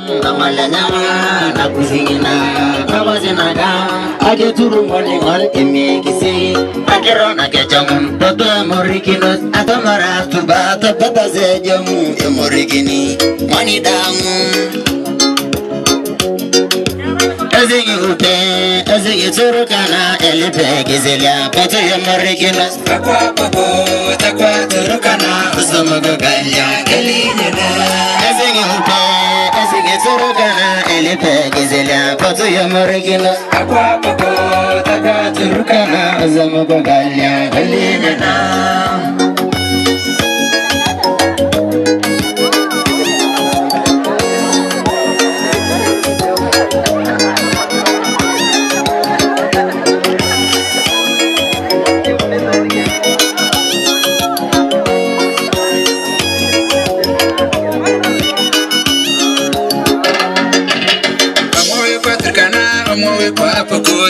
Namalanyama na kuzingina kabazinaga age turu moni ngal emekisi agerona kejamu dodo morikinos atamara tuba tabata zejamu emorikini mani damu azegi ute azegi turu kana elipe gizelia pato emorikinos takwa turu kana usamaga galya kelinyena azegi ute Turukana elipe gizelia patu ya morigina akwa pako taka turukana azamu bagalya galinena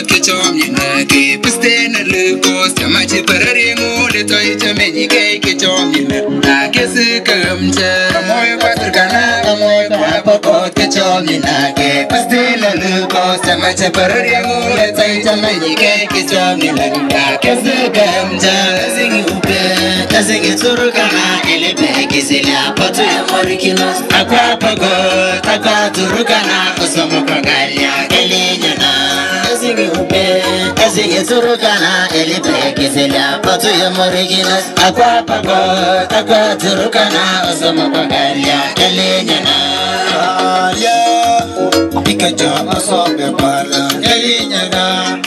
Kechomina ke pistena lukos yamachi pararingo le toy chameni ke kechomina na kese kamcha moy patrkana moy papa kechomina ke pistena lukos yamachi pararingo le toy chameni ke kechomina na kese kamcha zingi upe zingi turukana elebe kizilia patu ya morikinos akwa pago takwa turukana osamo kagalia elinyana Azigi turukana elipe kizilia patu ya moriginas akwa pago takwa turukana osama pagalia elinyana ikaja asobe pala elinyana